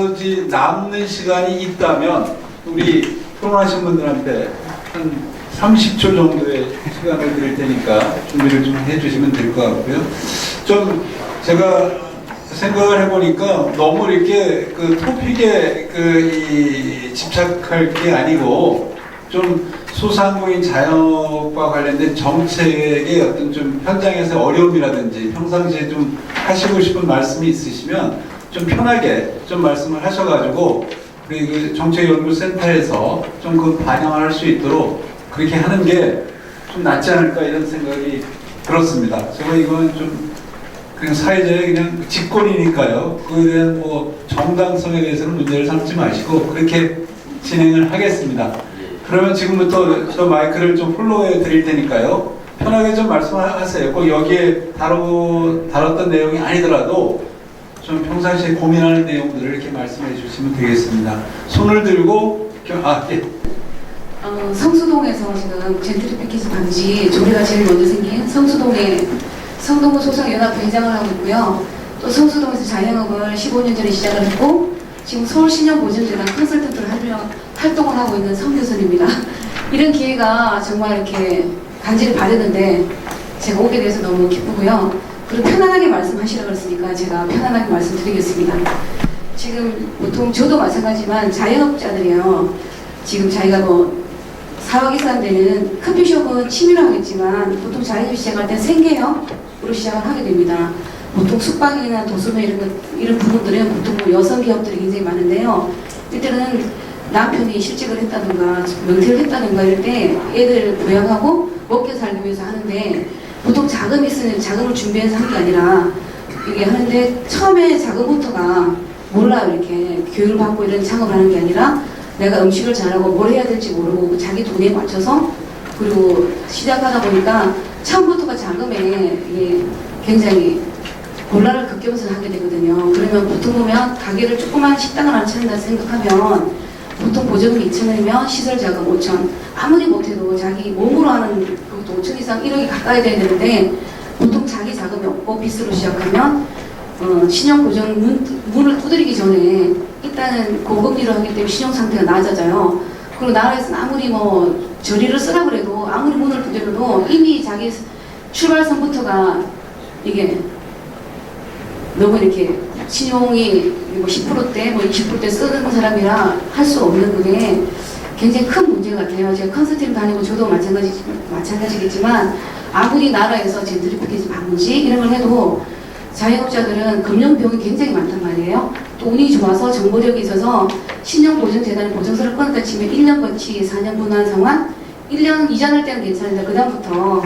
나머지 남는 시간이 있다면 우리 토론하신 분들한테 한 30초 정도의 시간을 드릴 테니까 준비를 좀 해주시면 될 것 같고요. 좀 제가 생각을 해보니까 너무 이렇게 그 토픽에 이 집착할 게 아니고 좀 소상공인 자영업과 관련된 정책의 어떤 좀 현장에서 어려움이라든지 평상시에 좀 하시고 싶은 말씀이 있으시면 좀 편하게 좀 말씀을 하셔가지고 우리 그 정책연구센터에서 좀 그 반영을 할 수 있도록 그렇게 하는 게 좀 낫지 않을까 이런 생각이 들었습니다. 제가 이건 좀 그냥 사회자의 그냥 직권이니까요. 그에 대한 뭐 정당성에 대해서는 문제를 삼지 마시고 그렇게 진행을 하겠습니다. 그러면 지금부터 저 마이크를 좀 폴로해 드릴 테니까요. 편하게 좀 말씀하세요. 꼭 여기에 다뤘던 내용이 아니더라도 좀 평상시에 고민하는 내용들을 이렇게 말씀해 주시면 되겠습니다. 손을 들고, 예. 성수동에서 지금 젠트리피케이션 방지 조례가 제일 먼저 생긴 성수동에 성동구 소상연합회 회장을 하고 있고요. 또 성수동에서 자영업을 15년 전에 시작을 했고 지금 서울신용보증재단 컨설턴트를 활동을 하고 있는 성교선입니다. 이런 기회가 정말 이렇게 간절히 바랬는데 제가 오게 돼서 너무 기쁘고요. 그리고 편안하게 말씀하시라고 했으니까 제가 편안하게 말씀드리겠습니다. 지금 보통 저도 마찬가지지만 자영업자들이요. 지금 자기가 뭐 사업이 사람들은 커피숍은 취미로 하겠지만 보통 자영업 시작할 때 생계형으로 시작을 하게 됩니다. 보통 숙박이나 도소매 이런 부분들은 보통 여성 기업들이 굉장히 많은데요. 이때는 남편이 실직을 했다든가 명퇴를 했다든가 이럴 때 애들 부양하고 먹게 살기 위해서 하는데 보통 자금이 있으면 자금을 준비해서 하는 게 아니라 이게 하는데 처음에 자금부터가 몰라요. 이렇게 교육을 받고 이런 창업을 하는 게 아니라 내가 음식을 잘하고 뭘 해야 될지 모르고 자기 돈에 맞춰서 그리고 시작하다 보니까 처음부터가 자금에 이게 굉장히 곤란을 겪으면서 하게 되거든요. 그러면 보통 보면 가게를 조그만 식당을 안 차린다 생각하면 보통 보조금이 2,000원이면 시설자금 5,000원 아무리 못해도 자기 몸으로 하는 그것도 5,000원 이상 1억이 가까이 돼야 되는데 보통 자기 자금이 없고 빚으로 시작하면 신용보증 문을 두드리기 전에 일단은 고금리로 하기 때문에 신용상태가 낮아져요. 그리고 나라에서는 아무리 뭐 저리를 쓰라 그래도 아무리 문을 두드려도 이미 자기 출발선부터가 이게 너무 이렇게 신용이 뭐 10%대 뭐 20%대 쓰는 사람이라 할 수 없는 그게 굉장히 큰 문제 같아요. 제가 컨설팅 다니고 저도 마찬가지겠지만 아무리 나라에서 젠트리피케이션 방지 이런 걸 해도 자영업자들은 금융비용이 굉장히 많단 말이에요. 또 운이 좋아서 정보력이 있어서 신용보증재단이 보증서를 꺼냈다 치면 1년 거치 4년 분할 상환 1년 이자 낼 때는 괜찮은데 그 다음부터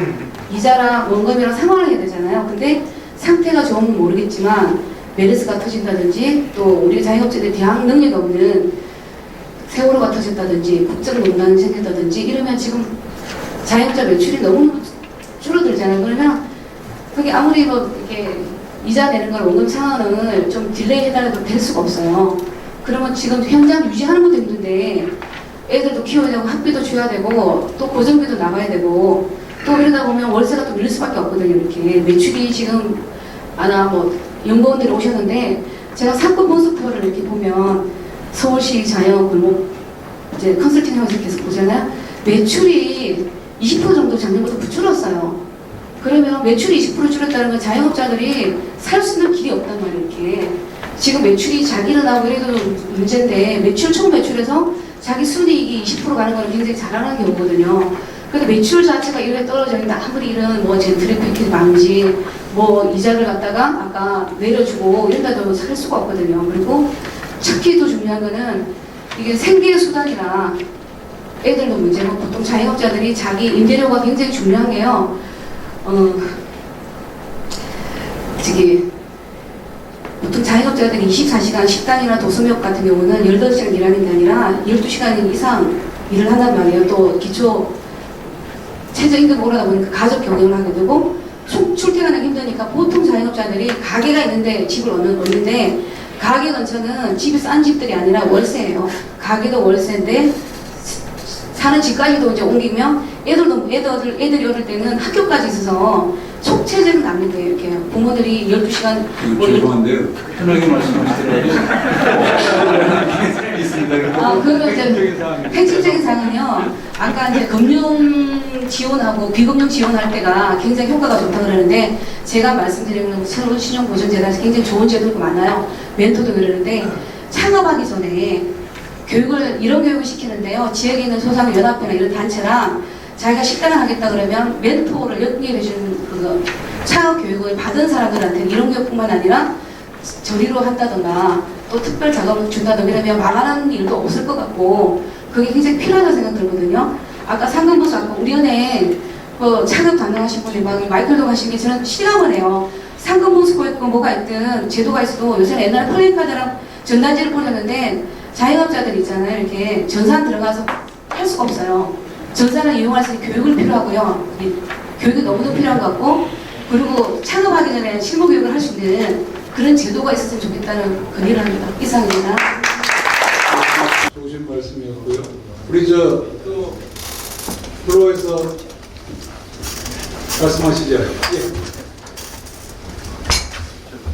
이자랑 원금이랑 상환을 해야 되잖아요. 근데 상태가 좋으면 모르겠지만 메르스가 터진다든지 또 우리 자영업자들이 대항 능력이 없는 세월호가 터졌다든지 국정농단이 생겼다든지 이러면 지금 자영업자 매출이 너무 줄어들잖아요. 그러면 그게 아무리 뭐 이렇게 이자 내는 걸 원금 상환을 좀 딜레이 해달라도 될 수가 없어요. 그러면 지금 현장 유지하는 것도 힘든데 애들도 키워야 되고 학비도 줘야 되고 또 고정비도 나가야 되고 또 이러다 보면 월세가 또 밀릴 수밖에 없거든요. 이렇게 매출이 지금 아나 뭐 연구원들이 오셨는데 제가 사건 분석표를 이렇게 보면 서울시 자영 골목 이제 컨설팅 하면서 계속 보잖아요. 매출이 20% 정도 작년보다 줄었어요. 그러면 매출이 20% 줄었다는 건 자영업자들이 살 수 있는 길이 없단 말이에요. 이렇게 지금 매출이 자기는 나오고 이래도 문제인데 매출 총 매출에서 자기 순이익이 20% 가는 건 굉장히 잘하는 경우거든요. 근데 매출 자체가 이렇게 떨어져 있는데 아무리 이런 뭐 젠트리피케이션 방지 뭐 이자를 갖다가 아까 내려주고 이런데도 살 수가 없거든요. 그리고 특히 더 중요한 거는 이게 생계 수단이라 애들도 문제고 보통 자영업자들이 자기 임대료가 굉장히 중요한 게요. 보통 자영업자들이 24시간 식당이나 도소매업 같은 경우는 18시간 일하는 게 아니라 12시간 이상 일을 한단 말이에요. 또 기초 최저임금 오르다 보니까 가족 경영을 하게 되고 출퇴근하기 힘드니까 보통 자영업자들이 가게가 있는데 집을 얻는데 가게 근처는 집이 싼 집들이 아니라 월세예요. 가게도 월세인데 사는 집까지도 이제 옮기면 애들이 어릴 때는 학교까지 있어서 속체제는 남는 거예요. 이렇게 부모들이 12시간 죄송한데요. 편하게 말씀하시더라도 그러면 이제 핵심적인 사항입니다. 핵심적인 사항은요. 아까 이제 금융 지원하고 비금융 지원할 때가 굉장히 효과가 좋다고 그러는데 제가 말씀드리는 새로운 신용보전제도에서 굉장히 좋은 제도가 많아요. 멘토도 그러는데 창업하기 전에 이런 교육을 시키는데요. 지역에 있는 소상연합회나 이런 단체랑 자기가 식당을 하겠다 그러면 멘토를 연계해 주는 그 창업 교육을 받은 사람들한테는 이런 교육뿐만 아니라 저리로 한다던가 또 특별 작업을 준다던가 이러면 망하는 일도 없을 것 같고 그게 굉장히 필요하다고 생각 들거든요. 아까 상금보수 아까 우리 은행 그 창업 담당하신 분이 막 마이클도 하신 게 저는 실감을 해요. 상금보수가 있고 뭐가 있든 제도가 있어도 요새는 옛날에 플레이카드랑 전단지를 보냈는데 자영업자들 있잖아요. 이렇게 전산 들어가서 할 수가 없어요. 전산을 이용할 수 있는 교육을 필요하고요. 교육이 너무도 필요한 것 같고 그리고 창업하기 전에 실무 교육을 할 수 있는 그런 제도가 있었으면 좋겠다는 건의를 합니다. 이상입니다. 좋으신 말씀이었고요. 우리 또 프로에서 말씀하시죠.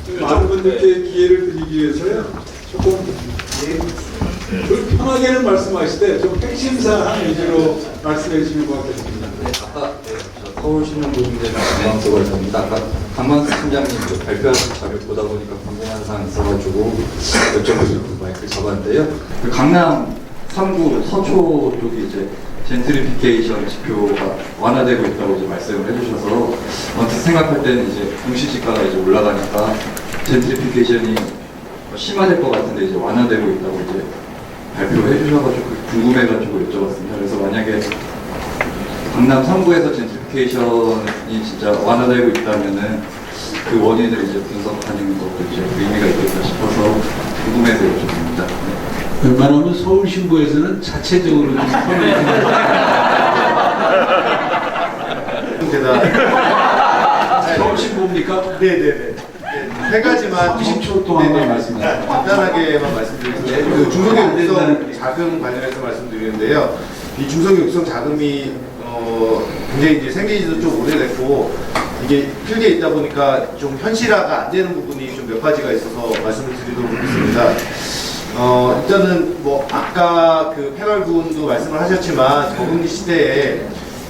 예. 많은 분들께 기회를 드리기 위해서요. 조금 편하게는 말씀하실 때 좀 핵심 사항 위주로 말씀해 주시면 고맙겠습니다. 네, 아까 서울신문보증제도 강만수걸입니다. 아까 강만수 팀장님 그 발표하신 자료 보다 보니까 궁금한 사항 있어가지고 여쭤보려고 마이크를 잡았는데요. 그 강남 3구 서초 쪽이 이제 젠트리피케이션 지표가 완화되고 있다고 이제 말씀을 해주셔서 언뜻 생각할 때는 이제 공시지가가 이제 올라가니까 젠트리피케이션이 심화될 것 같은데 이제 완화되고 있다고 이제 발표해 주셔가지고 궁금해가지고 여쭤봤습니다. 그래서 만약에 강남 3구에서 젠트리피케이션이 진짜 완화되고 있다면은 그 원인을 이제 분석하는 것도 이제 의미가 있겠다 싶어서 궁금해서 여쭤봅니다. 네. 웬만하면 서울신부에서는 자체적으로 좀 서울신부입니까? 네네네. 세 가지만 30초 동안만 말씀하세요. 간단하게만 말씀드리겠습니다. 그 중소기업 육성 자금 관련해서 말씀드리는데요. 이 중소기업 육성 자금이 굉장히 이제 생긴 지도 좀 오래됐고 이게 필드에 있다 보니까 좀 현실화가 안 되는 부분이 좀 몇 가지가 있어서 말씀을 드리도록 하겠습니다. 일단은 뭐 아까 그 패널 분도 말씀을 하셨지만 저금리 시대에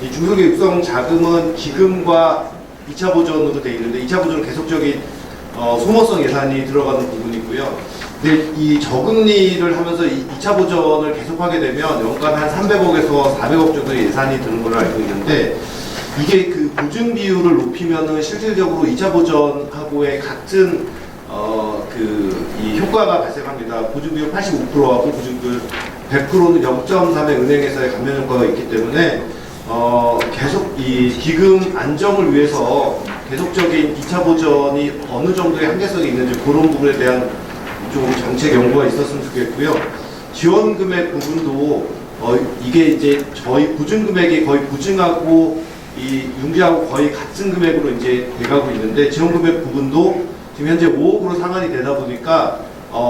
이 중소기업 육성 자금은 기금과 2차 보전으로 되어 있는데 2차 보전은 계속적인 소모성 예산이 들어가는 부분이고요. 근데 이 저금리를 하면서 2차 보전을 계속하게 되면 연간 한 300억에서 400억 정도의 예산이 드는 걸로 알고 있는데 이게 그 보증 비율을 높이면은 실질적으로 2차 보전하고의 같은 이 효과가 발생합니다. 보증 비율 85%하고 보증 비율 100%는 0.3의 은행에서의 감면 효과가 있기 때문에 계속 이 기금 안정을 위해서 계속적인 2차 보전이 어느 정도의 한계성이 있는지 그런 부분에 대한 좀 정책 연구가 있었으면 좋겠고요. 지원 금액 부분도 이게 이제 저희 보증 금액이 거의 보증하고 이 융자하고 거의 같은 금액으로 이제 돼가고 있는데 지원 금액 부분도 지금 현재 5억으로 상한이 되다 보니까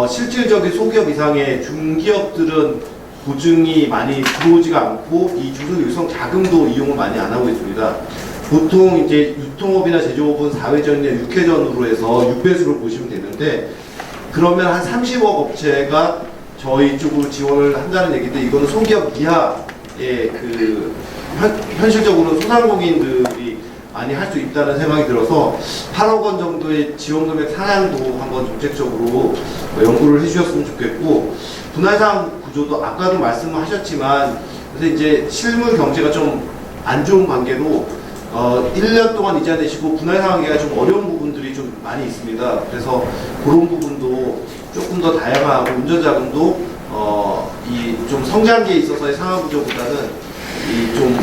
실질적인 소기업 이상의 중기업들은 보증이 많이 들어오지가 않고 이 중소기업 육성 자금도 이용을 많이 안 하고 있습니다. 보통 이제 유통업이나 제조업은 4회전이나 6회전으로 해서 6배수를 보시면 되는데 그러면 한 30억 업체가 저희 쪽으로 지원을 한다는 얘기인데 이거는 소기업 이하의 그 현실적으로는 소상공인들이 많이 할 수 있다는 생각이 들어서 8억 원 정도의 지원금액 상향도 한번 정책적으로 연구를 해주셨으면 좋겠고 분할상 구조도 아까도 말씀을 하셨지만 그래서 이제 실물 경제가 좀 안 좋은 관계로 1년 동안 이자 내시고 분할 상환계가 좀 어려운 부분들이 좀 많이 있습니다. 그래서 그런 부분도 조금 더 다양하고 운전자금도 이 좀 성장기에 있어서의 상환 구조보다는 이 좀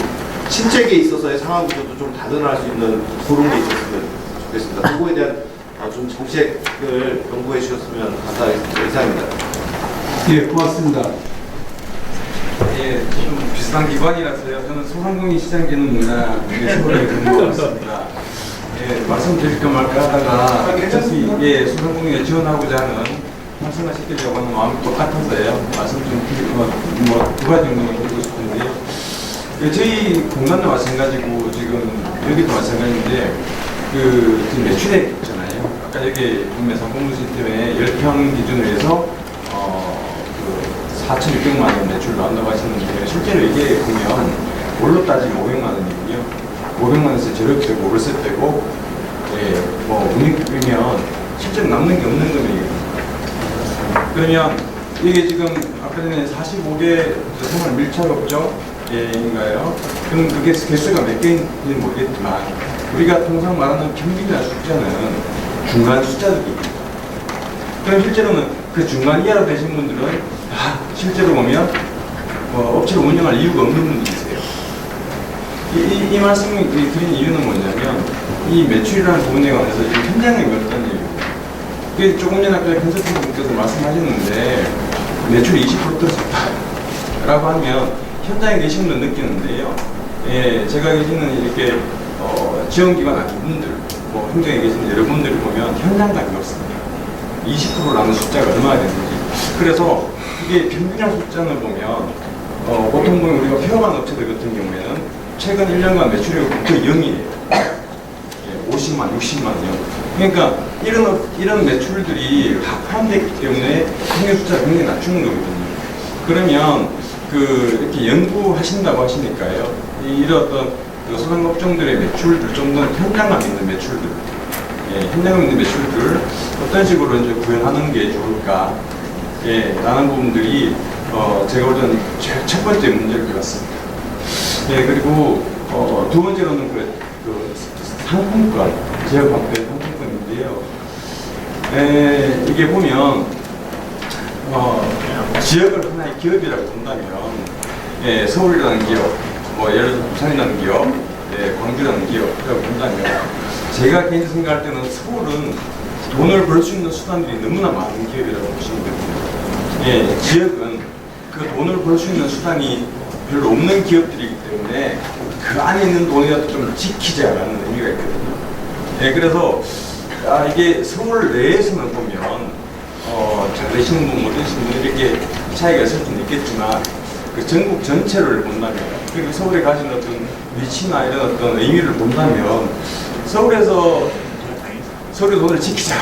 실제기에 있어서의 상환 구조도 좀 다변화할 수 있는 그런 게 있었으면 좋겠습니다. 그거에 대한 좀 정책을 연구해 주셨으면 감사하겠습니다. 이상입니다. 예, 고맙습니다. 예, 좀 비슷한 기관이라서요. 저는 소상공인 시장기능이나 서울에 근무하고 있습니다. 예, 말씀드릴까 말까 하다가 예, 소상공인에 지원하고자 하는 활성화시키려고 하는 마음이 똑같아서요. 말씀 좀 드리고 두 가지 정도만 드리고 싶은데요. 예, 저희 공간도 마찬가지고 지금 여기도 마찬가지인데 지금 매출액 있잖아요. 아까 여기 구매 상품부 시스템에 10평 기준으로 해서 4,600만 원 매출 나온다고 하시는데 실제로 이게 보면 월로 따지면 500만 원이고요. 500만 원에서 저렇게 월세 빼고 뭐 운익이면 실제로 남는 게 없는 금액이에요. 그러면 이게 지금 아까 전에 45개 생활 밀착업종인가요? 그럼 그게 개수가 몇 개인지는 모르겠지만 우리가 통상 말하는 평균이나 숫자는 중간 숫자들입니다. 그럼 실제로는 그 중간 이하로 되신 분들은 실제로 보면 업체를 운영할 이유가 없는 분들이세요. 이 말씀을 드린 이유는 뭐냐면 이 매출이라는 부분에 관해서 지금 현장에 어떤 얘기예요. 그 조금 전에 아까 컨설팅 분께서 말씀하셨는데 매출이 20% 떨어졌다라고 하면 현장에 계신 분들 느끼는데요. 제가 계시는 이렇게 지원기관 아닌 분들, 뭐 현장에 계시는 여러분들을 보면 현장감이 없습니다. 20%라는 숫자가 얼마나 되는지. 그래서 이게 평균적 숫자를 보면 보통 보면 우리가 폐업한 업체들 같은 경우에는 최근 1년간 매출이 거의 0이에요. 50만, 60만 원. 그러니까 이런 매출들이 다 포함되기 때문에 평균 숫자가 굉장히 낮추는 거거든요. 그러면 이렇게 연구하신다고 하시니까요. 이런 어떤 소상업종들의 매출들, 좀 더 현장감 있는 매출들, 현장감 있는 매출들을 어떤 식으로 이제 구현하는 게 좋을까, 라는 부분들이 제가 볼 때는 첫 번째 문제일 것 같습니다. 그리고 두 번째로는 상품권, 지역 확대 상품권인데요. 이게 보면 지역을 하나의 기업이라고 본다면 서울이라는 기업, 뭐 예를 들어 부산이라는 기업, 광주라는 기업이라고 본다면 제가 개인적으로 생각할 때는 서울은 돈을 벌 수 있는 수단들이 너무나 많은 기업이라고 보시면 됩니다. 지역은 그 돈을 벌 수 있는 수단이 별로 없는 기업들이기 때문에 그 안에 있는 돈이라도 좀 지키자라는 의미가 있거든요. 그래서 이게 서울 내에서는 보면 잘 되시는 분, 못되시는 분 이렇게 차이가 있을 수는 있겠지만 그 전국 전체를 본다면, 그리고 서울에 가진 어떤 위치나 이런 어떤 의미를 본다면 서울에서 돈을 지키자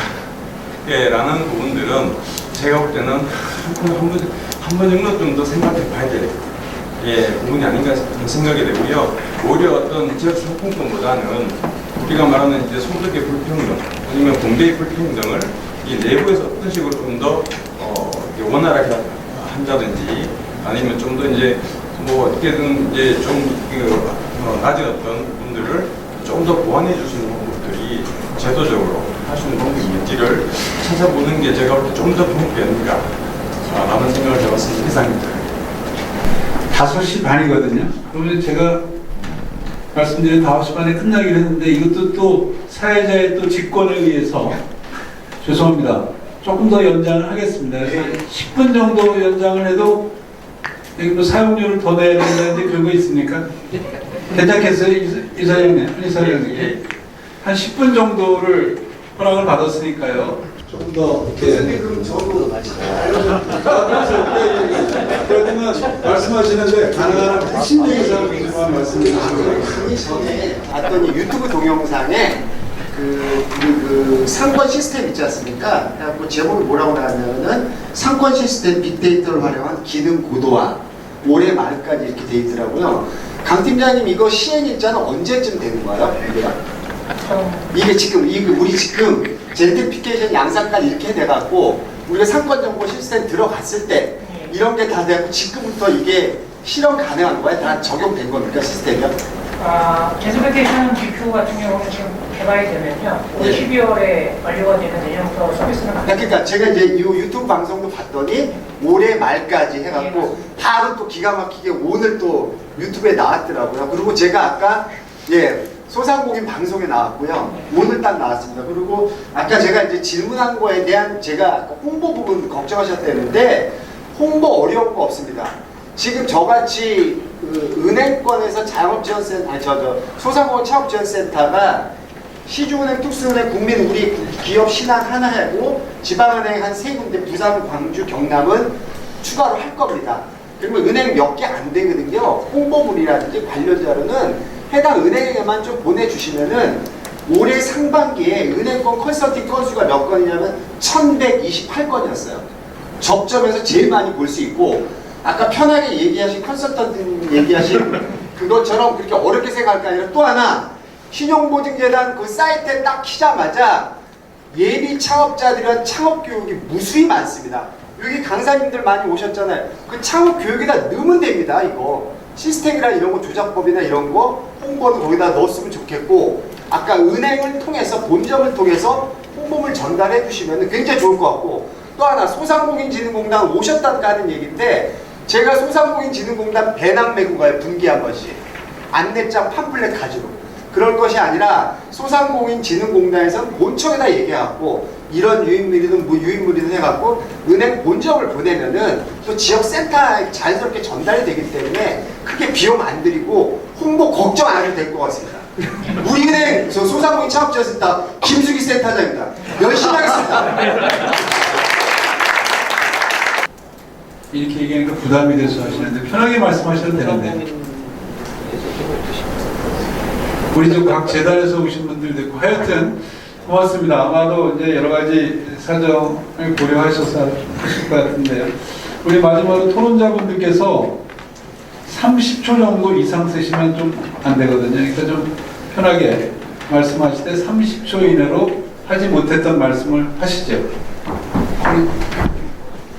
라는 부분들은 제가 볼 때는 한 번 정도 좀 더 생각해 봐야 될 부분이 아닌가 생각이 되고요. 오히려 어떤 지역 상품권보다는 우리가 말하는 이제 소득의 불평등 아니면 공대의 불평등을 이 내부에서 어떤 식으로 좀 더 원활하게 한다든지 아니면 좀 더 이제 뭐 어떻게든 이제 좀 낮은 어떤 분들을 좀 더 보완해 줄 수 있는 방법들이 제도적으로 할 수 있는 방법이 있는지를 찾아보는 게 제가 볼 때 좀 더 도움이 되는가 라는 생각을 해봤습니다. 이상입니다. 5시 반이거든요. 그러면 제가 말씀드린 5시 반에 끝나기로 했는데 이것도 또 사회자의 또 직권을 위해서 죄송합니다. 조금 더 연장을 하겠습니다. 그래서 10분 정도 연장을 해도 여기 뭐 사용료를 더 내야 된다는데 그런 거 있습니까? 괜찮겠어요? 이사장님, 이사장님. 한 10분 정도를 허락을 받았으니까요. 조금 더 이렇게 그러면 말씀하시는데 가능한 핵심적인 말씀을 강의 전에 봤더니 유튜브 동영상에 그 상권 시스템 있지 않습니까? 그래갖고 제목이 뭐라고 나왔냐면은 상권 시스템 빅데이터를 활용한 기능 고도화 올해 말까지 이렇게 돼 있더라고요. 강 팀장님 이거 시행 일자는 언제쯤 되는 거예요? 이게 지금 우리 지금 젠트리피케이션 양상까지 이렇게 돼갖고 우리가 상권 정보 시스템 들어갔을 때 이런 게 다 돼갖고 지금부터 이게 실험 가능한 거야? 다 적용된 겁니까 시스템이요? 젠트리피케이션 GQ 같은 경우는 지금 개발이 되면요, 올 12월에 완료가 되는 내년부터 서비스는 그러니까 제가 이제 이 유튜브 방송도 봤더니 올해 말까지 해갖고 바로 또 기가 막히게 오늘 또 유튜브에 나왔더라고요. 그리고 제가 아까 소상공인 방송에 나왔고요. 오늘 딱 나왔습니다. 그리고 아까 제가 이제 질문한 거에 대한 제가 아까 홍보 부분 걱정하셨다는데 홍보 어려운 거 없습니다. 지금 저같이 은행권에서 자영업지원센터, 소상공인 창업지원센터가 시중은행, 특수은행, 국민, 우리 기업 신한 하나하고 지방은행 한 3군데, 부산, 광주, 경남은 추가로 할 겁니다. 그러면 은행 몇 개 안 되거든요. 홍보물이라든지 관련 자료는 해당 은행에만 좀 보내주시면은 올해 상반기에 은행권 컨설팅 건수가 몇 건이냐면 1128건이었어요. 접점에서 제일 많이 볼 수 있고, 아까 편하게 얘기하신 컨설턴트 얘기하신 그것처럼 그렇게 어렵게 생각할 게 아니라, 또 하나 신용보증재단 그 사이트에 딱 키자마자 예비 창업자들이란 창업 교육이 무수히 많습니다. 여기 강사님들 많이 오셨잖아요. 그 창업 교육에다 넣으면 됩니다. 이거 시스템이나 이런 거, 조작법이나 이런 거 홍보는 거기다 넣었으면 좋겠고, 아까 은행을 통해서 본점을 통해서 홍보물 전달해 주시면 굉장히 좋을 것 같고, 또 하나 소상공인진흥공단 오셨다니까 하는 얘기인데, 제가 소상공인진흥공단 배낭 메고 가요. 분기에 한 번씩 안내장 팜플렛 가지고. 그럴 것이 아니라 소상공인진흥공단에서는 본청에다 얘기해갖고 이런 유인물이든 무유인물이든 해갖고 은행 본점을 보내면은 또 지역 센터에 자연스럽게 전달이 되기 때문에 크게 비용 안 들이고 홍보 걱정 안 해도 될 것 같습니다. 우리은행 저 소상공인 창업지원센터 김수기 센터장입니다. 열심히 하겠습니다. 이렇게 얘기하니까 부담이 돼서 하시는데 편하게 말씀하셔도 되는데, 우리 저 각 재단에서 오신 분들도 있고 하여튼 고맙습니다. 아마도 이제 여러 가지 사정을 고려하셔서 하실 것 같은데요. 우리 마지막으로 토론자분들께서 30초 정도 이상 쓰시면 좀 안 되거든요. 그러니까 좀 편하게 말씀하실 때 30초 이내로 하지 못했던 말씀을 하시죠.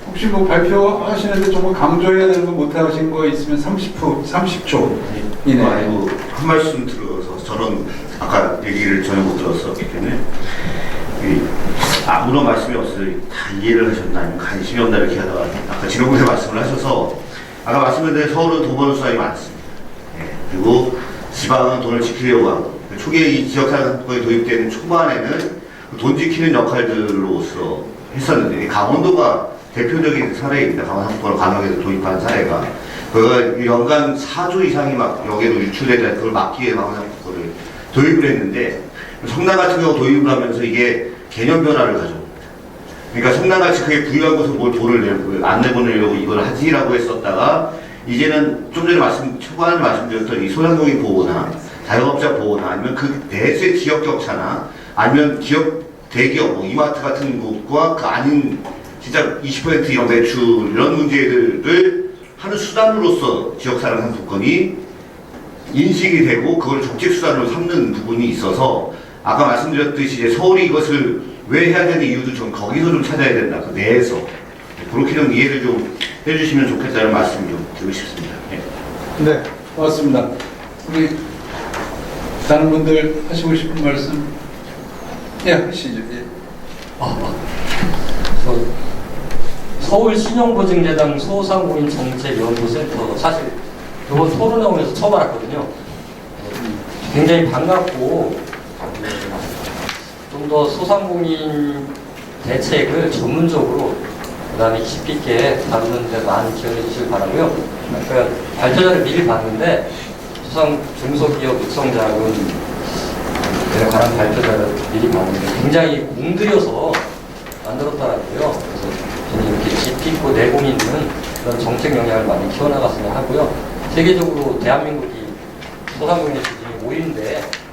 혹시 뭐 발표하시는데 정말 강조해야 되는 거 못 하신 거 있으면 30초 이내. 아니고 한 말씀 들어서 저는 아까 얘기를 전혀 못 들었었기 때문에 아무런 말씀이 없어서 다 이해를 하셨나 아니면 관심이 없나 이렇게 하다가 아까 지난번에 말씀을 하셔서 아까 말씀드린 대로 서울은 돈 버는 수당이 많습니다. 그리고 지방은 돈을 지키려고 하고 초기에 이 지역사회상품권이 도입되는 초반에는 돈 지키는 역할들로서 했었는데 강원도가 대표적인 사례입니다. 강원상품권을 강하게 도입한 사례가 그가 연간 4조 이상이 막 여기로 유출되다 그걸 막기 위해 강원상품권을 도입을 했는데 성남 같은 경우 도입을 하면서 이게 개념 변화를 가져옵니다. 그러니까 성남같이 그게 부유한 곳은 뭘 돈을 내고 안 내보내려고 이걸 하지라고 했었다가 이제는 좀 전에 초반에 말씀드렸던 이 소상공인 보호나 자영업자 보호나 아니면 그 내수의 지역 격차나 아니면 기업 대기업 뭐 이마트 같은 곳과 그 아닌 진짜 20% 이런 매출 이런 문제들을 하는 수단으로서 지역사랑 상품권이 인식이 되고 그걸 적재수단으로 삼는 부분이 있어서 아까 말씀드렸듯이 이제 서울이 이것을 왜 해야 되는 이유도 좀 거기서 좀 찾아야 된다. 그 내에서 그렇게 좀 이해를 좀 해주시면 좋겠다는 말씀 좀 드리고 싶습니다. 네, 고맙습니다. 우리 다른 분들 하시고 싶은 말씀, 하시죠. 예. 서울신용보증재단 소상공인정책연구센터 사실 이번 토론회 오면서 처음 알았거든요. 굉장히 반갑고 좀 더 소상공인 대책을 전문적으로 그다음에 깊이 있게 다루는 데 많은 지원해 주시길 바라고요. 그러니까 발표자를 미리 봤는데 중소기업 육성자금에 관한 발표자를 미리 봤는데 굉장히 공들여서 만들었더라고요. 그래서 저는 이렇게 깊이 있고 내공 있는 그런 정책 역량을 많이 키워나갔으면 하고요. 세계적으로 대한민국이 소상공인의 수준이 5위인데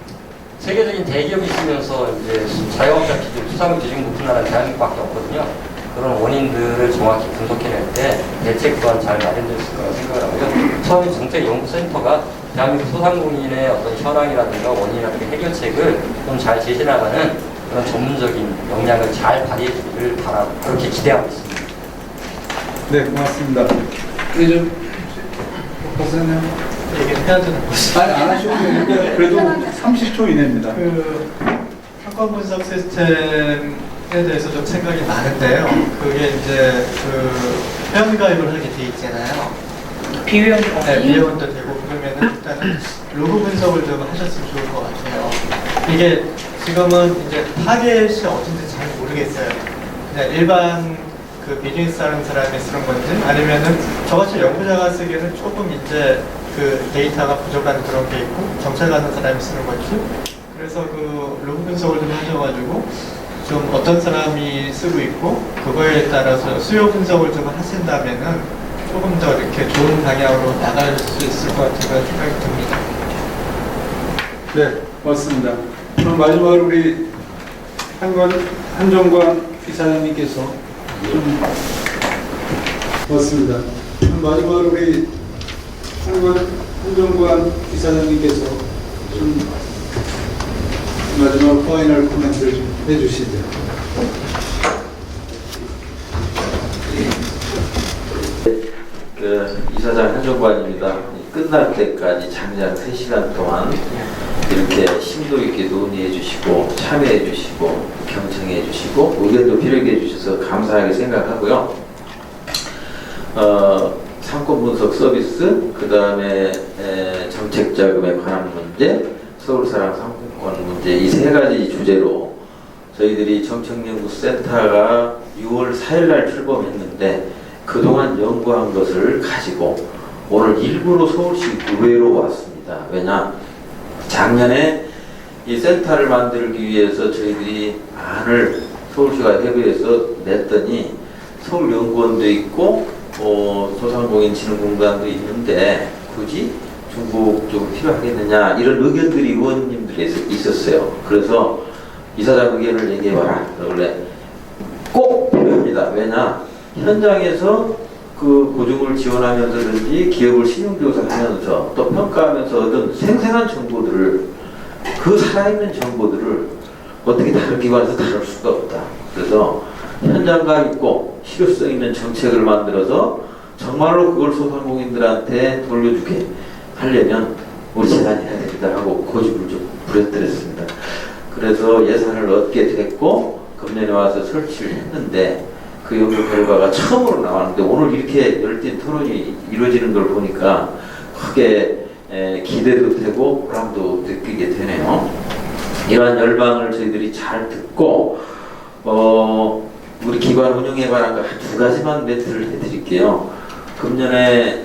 세계적인 대기업이 있으면서 이제 자영업자 기준, 수상업 기준 높은 나라는 대한민국밖에 없거든요. 그런 원인들을 정확히 분석해낼 때 대책 또한 잘 마련되어 있을 거라고 생각을 하고요. 처음에 정책연구센터가 대한민국 소상공인의 어떤 현황이라든가 원인이라든가 해결책을 좀 잘 제시나가는 그런 전문적인 역량을 잘 발휘해 주기를 바라고 그렇게 기대하고 있습니다. 네, 고맙습니다. 우리 좀 박사님 얘기해야 되는 거죠. 아니 안 하셔도 되는데 그래도 30초 이내입니다. 그 사건 분석 시스템에 대해서 좀 생각이 많은데요. 그게 이제 그 회원 가입을 하게 돼 있잖아요. 비회원 네, 비회원도 되고 그러면은 일단은 로그 분석을 좀 하셨으면 좋을 것 같아요. 이게 지금은 이제 타겟이 어딘지 잘 모르겠어요. 그냥 일반 그 비즈니스 하는 사람이 쓰는 건지 아니면은 저같이 연구자가 쓰기에는 조금 이제 그 데이터가 부족한 그런 게 있고 정찰하는 사람이 쓰는 건지 그래서 그 로그 분석을 좀 하셔가지고 좀 어떤 사람이 쓰고 있고 그거에 따라서 수요 분석을 좀 하신다면은 조금 더 이렇게 좋은 방향으로 나갈 수 있을 것 같은 그런 생각이 듭니다. 네, 고맙습니다. 그럼 마지막으로 우리 한정관 이사장님께서 좀 고맙습니다. 마지막으로 우리 한정관 이사장님께서 좀 마지막 파이널 코멘트를 좀 해주시죠. 이사장 한정관입니다. 끝날 때까지 장장 3시간 동안 이렇게 심도 있게 논의해 주시고 참여해 주시고 경청해 주시고 의견도 필요하게 해 주셔서 감사하게 생각하고요. 상권 분석 서비스, 그 다음에 정책 자금에 관한 문제, 서울사랑 상품권 문제, 이 3가지 주제로 저희들이 정책연구센터가 6월 4일날 출범했는데 그동안 연구한 것을 가지고 오늘 일부러 서울시 의회로 왔습니다. 왜냐? 작년에 이 센터를 만들기 위해서 저희들이 안을 서울시가 협의해서 냈더니 서울연구원도 있고 소상공인진흥공단도 있는데 굳이 중국 쪽으로 필요하겠느냐 이런 의견들이 의원님들이 있었어요. 그래서 이사장 의견을 얘기해봐라. 원래 꼭 필요합니다. 왜냐? 현장에서 그 고용을 지원하면서든지 기업을 신용조사하면서 또 평가하면서 얻은 생생한 정보들을 그 살아있는 정보들을 어떻게 다른 기관에서 다룰 수가 없다. 그래서 현장감 있고 실효성 있는 정책을 만들어서 정말로 그걸 소상공인들한테 돌려주게 하려면 우리 재단이 해야 된다 하고 고집을 좀 부려뜨렸습니다. 그래서 예산을 얻게 됐고 금년에 와서 설치를 했는데 그 연구 결과가 처음으로 나왔는데 오늘 이렇게 열띤 토론이 이루어지는 걸 보니까 크게 기대도 되고 보람도 느끼게 되네요. 이러한 열망을 저희들이 잘 듣고 우리 기관 운영에 관한 거 한 2가지만 멘트를 해드릴게요.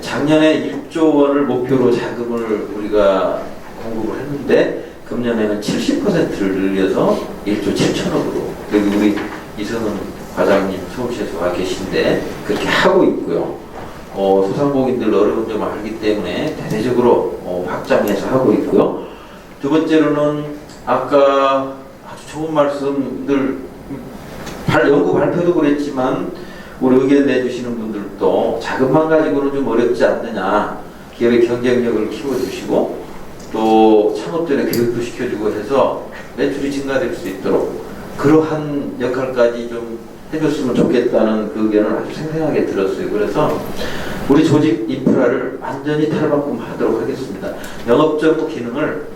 작년에 1조 원을 목표로 자금을 우리가 공급을 했는데 금년에는 70%를 늘려서 1조 7천억으로 여기 우리 이성은 과장님 서울시에서 와 계신데 그렇게 하고 있고요. 소상공인들 어려운 점을 알기 때문에 대대적으로 확장해서 하고 있고요. 두 번째로는 아까 아주 좋은 말씀들 연구 발표도 그랬지만 우리 의견 내주시는 분들도 자금만 가지고는 좀 어렵지 않느냐. 기업의 경쟁력을 키워주시고 또 창업전에 교육도 시켜주고 해서 매출이 증가될 수 있도록 그러한 역할까지 좀 해줬으면 좋겠다는 그 의견을 아주 생생하게 들었어요. 그래서 우리 조직 인프라를 완전히 탈바꿈하도록 하겠습니다. 영업적 기능을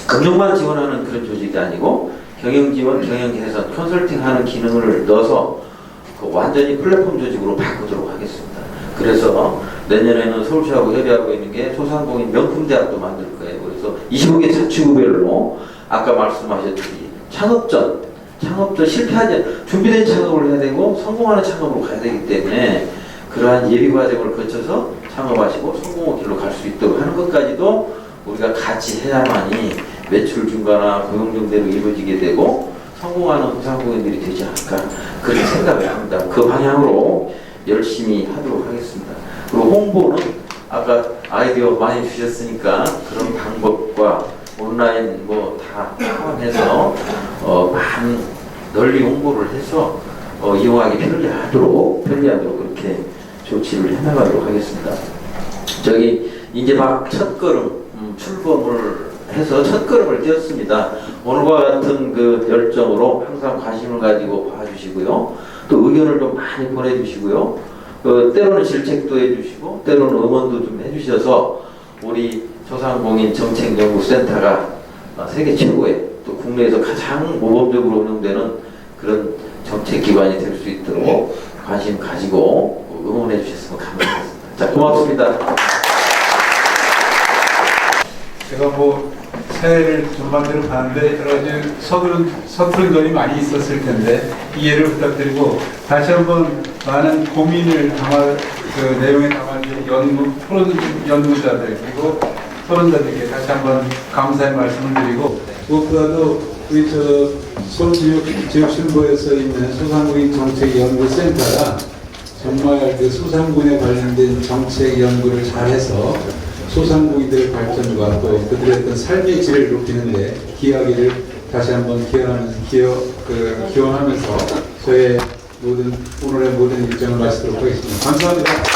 금융만 지원하는 그런 조직이 아니고 경영 지원, 경영 개선, 컨설팅하는 기능을 넣어서 완전히 플랫폼 조직으로 바꾸도록 하겠습니다. 그래서 내년에는 서울시하고 협의하고 있는 게 소상공인 명품대학도 만들 거예요. 그래서 25개 자치구별로 아까 말씀하셨듯이 창업전 실패하지 준비된 창업을 해야 되고 성공하는 창업으로 가야 되기 때문에 그러한 예비 과정을 거쳐서 창업하시고 성공의 길로 갈 수 있도록 하는 것까지도 우리가 같이 해야만이 매출 증가나 고용 증대로 이루어지게 되고 성공하는 소상공인들이 되지 않을까 그렇게 생각을 합니다. 그 방향으로 열심히 하도록 하겠습니다. 그리고 홍보는 아까 아이디어 많이 주셨으니까 그런 방법과 온라인 뭐 다 포함해서 널리 홍보를 해서 이용하기 편리하도록 그렇게 조치를 해나가도록 하겠습니다. 이제 막 첫걸음 출범을 해서 첫걸음을 띄었습니다. 오늘과 같은 그 열정으로 항상 관심을 가지고 봐주시고요. 또 의견을 좀 많이 보내주시고요. 때로는 질책도 해주시고 때로는 응원도 좀 해주셔서 우리 소상공인 정책연구센터가 세계 최고의 또 국내에서 가장 모범적으로 운영되는 그런 정책기관이 될 수 있도록 관심 가지고 응원해 주셨으면 감사하겠습니다. 자, 고맙습니다. 제가 새해를 전반대로 봤는데 여러 가지 서투른 점이 많이 있었을 텐데 이해를 부탁드리고 다시 한번 많은 고민을 그 내용에 담아준 연구자들 그리고 토론자들께 다시 한번 감사의 말씀을 드리고 무엇보다도 우리 서울지역신보에서 있는 소상공인 정책연구센터가 정말 그 소상공인에 관련된 정책 연구를 잘해서 소상공인들의 발전과 또 그들의 어떤 삶의 질을 높이는데 기여하기를 다시 한번 기원하면서 저의 오늘의 모든 일정을 마치도록 하겠습니다. 감사합니다.